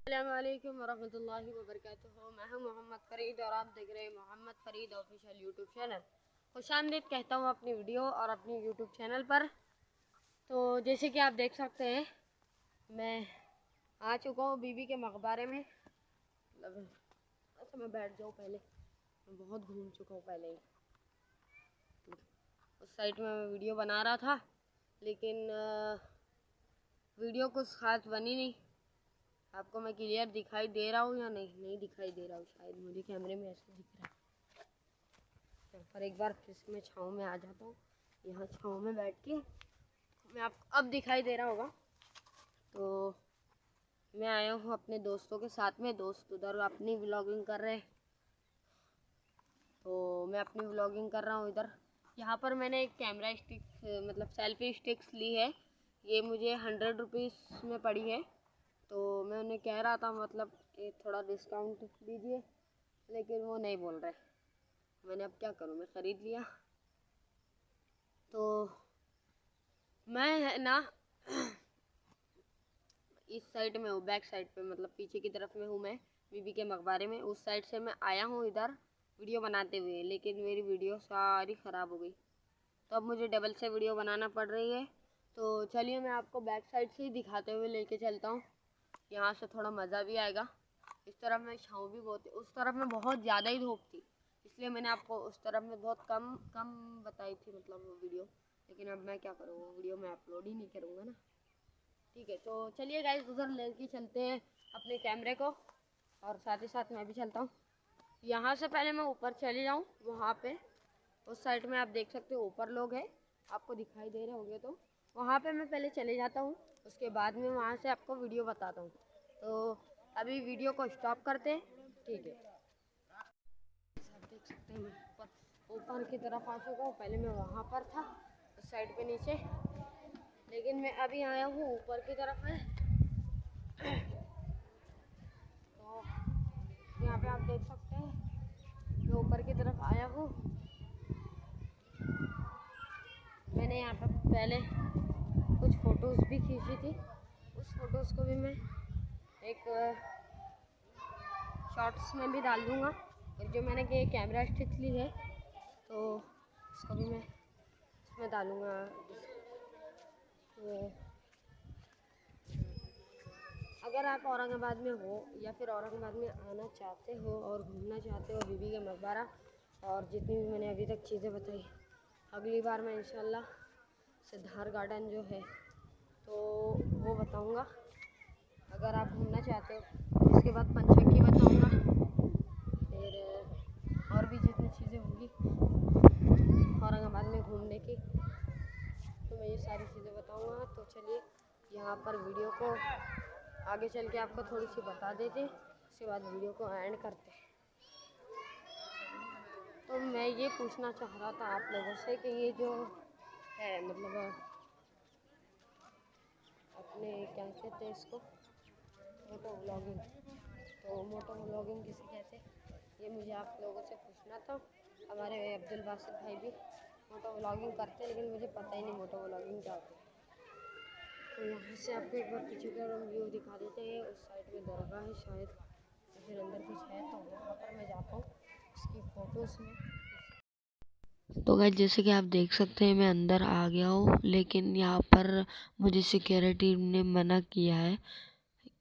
अस्सलामुअलैकुम वरहमतुल्लाहि वबरकातुहू। मैं हूं मोहम्मद फ़रीद और आप देख रहे हैं Mohammad Farid official YouTube channel. खुशामदीद कहता हूं अपनी वीडियो और अपनी यूट्यूब चैनल पर। तो जैसे कि आप देख सकते हैं, मैं आ चुका हूं बीबी के मकबरे में। मतलब अच्छा मैं बैठ जाऊं, पहले मैं बहुत घूम चुका हूं पहले ही। उस साइड में मैं वीडियो बना रहा था, लेकिन वीडियो कुछ खास बनी नहीं। आपको मैं क्लियर दिखाई दे रहा हूँ या नहीं दिखाई दे रहा हूँ, शायद मुझे कैमरे में ऐसे दिख रहा है। यहाँ पर एक बार फिर मैं छाँव में आ जाता हूँ। यहाँ छाँव में बैठ के मैं आपको अब दिखाई दे रहा होगा। तो मैं आया हूँ अपने दोस्तों के साथ में। दोस्त उधर अपनी व्लॉगिंग कर रहे हैं, तो मैं अपनी व्लॉगिंग कर रहा हूँ इधर। यहाँ पर मैंने एक कैमरा स्टिक मतलब सेल्फी स्टिक्स ली है। ये मुझे 100 रुपीज़ में पड़ी है। तो मैं उन्हें कह रहा था मतलब कि थोड़ा डिस्काउंट दीजिए, लेकिन वो नहीं बोल रहे। मैंने अब क्या करूँ, मैं ख़रीद लिया। तो मैं ना इस साइड में हूँ, बैक साइड पे, मतलब पीछे की तरफ में हूँ मैं बीबी के मकबरे में। उस साइड से मैं आया हूँ इधर वीडियो बनाते हुए, लेकिन मेरी वीडियो सारी ख़राब हो गई। तो अब मुझे डबल से वीडियो बनाना पड़ रही है। तो चलिए मैं आपको बैक साइड से ही दिखाते हुए लेके चलता हूँ। यहाँ से थोड़ा मज़ा भी आएगा। इस तरफ में छाँव भी बहुत है, उस तरफ में बहुत ज़्यादा ही धूप थी, इसलिए मैंने आपको उस तरफ में बहुत कम बताई थी मतलब वो वीडियो। लेकिन अब मैं क्या करूँ, वो वीडियो मैं अपलोड ही नहीं करूँगा ना। ठीक है, तो चलिए गाइस उधर लेके चलते हैं अपने कैमरे को, और साथ ही साथ मैं भी चलता हूँ। यहाँ से पहले मैं ऊपर चले जाऊँ, वहाँ पे उस साइड में आप देख सकते हो ऊपर लोग हैं, आपको दिखाई दे रहे होंगे। तो वहाँ पे मैं पहले चले जाता हूँ, उसके बाद में वहाँ से आपको वीडियो बताता हूँ। तो अभी वीडियो को स्टॉप करते हैं, ठीक है। आप देख सकते हैं मैं ऊपर की तरफ आ चुका हूँ। पहले मैं वहाँ पर था उस साइड पे नीचे, लेकिन मैं अभी आया हूँ ऊपर की तरफ है। तो यहाँ पे आप देख सकते हैं मैं ऊपर की तरफ आया हूँ। मैंने यहाँ पर पहले कुछ फ़ोटोज़ भी खींची थी, उस फ़ोटोज़ को भी मैं एक शॉर्ट्स में भी डाल दूँगा। और जो मैंने ये कैमरा स्टिक ली है, तो इसको भी मैं इसमें डालूँगा। अगर आप औरंगाबाद में हो या फिर औरंगाबाद में आना चाहते हो और घूमना चाहते हो बीबी का मकबरा, और जितनी भी मैंने अभी तक चीज़ें बताई, अगली बार मैं इंशाल्लाह सिद्धार्थ गार्डन जो है तो वो बताऊँगा। अगर आप घूमना चाहते हो, उसके बाद पंचक्की बताऊँगा, फिर और भी जितनी चीज़ें होंगी औरंगाबाद में घूमने की, तो मैं ये सारी चीज़ें बताऊँगा। तो चलिए यहाँ पर वीडियो को आगे चल के आपको थोड़ी सी बता देते हैं, उसके बाद वीडियो को एंड करते हैं। तो मैं ये पूछना चाह रहा था आप लोगों से कि ये जो है मतलब अपने क्या कहते हैं इसको, मोटो व्लॉगिंग, तो मोटो व्लॉगिंग किसे कहते हैं, ये मुझे आप लोगों से पूछना था। हमारे अब्दुल बासित भाई भी मोटो व्लॉगिंग करते हैं, लेकिन मुझे पता ही नहीं मोटो व्लॉगिंग क्या होती है। तो यहाँ से आपको एक बार पीछे का व्यू दिखा देते हैं। उस साइड में दरगाह है शायद, या फिर अंदर कुछ है, तो वहाँ पर मैं जाता हूँ इसकी फ़ोटोज़ में। तो गाइस जैसे कि आप देख सकते हैं मैं अंदर आ गया हूँ, लेकिन यहाँ पर मुझे सिक्योरिटी ने मना किया है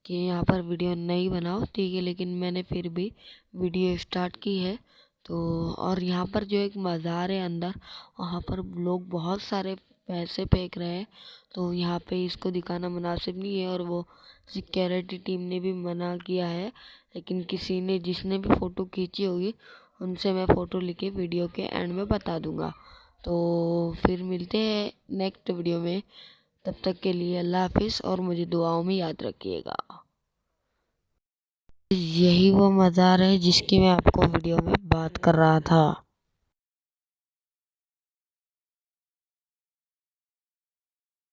कि यहाँ पर वीडियो नहीं बनाओ, ठीक है। लेकिन मैंने फिर भी वीडियो स्टार्ट की है। तो और यहाँ पर जो एक मज़ार है अंदर, वहाँ पर लोग बहुत सारे पैसे फेंक रहे हैं, तो यहाँ पे इसको दिखाना मुनासिब नहीं है। और वो सिक्योरिटी टीम ने भी मना किया है, लेकिन किसी ने जिसने भी फ़ोटो खींची होगी उनसे मैं फ़ोटो लेके वीडियो के एंड में बता दूँगा। तो फिर मिलते हैं नेक्स्ट वीडियो में, तब तक के लिए अल्लाह हाफिज़, और मुझे दुआओं में याद रखिएगा। यही वो मज़ार है जिसकी मैं आपको वीडियो में बात कर रहा था।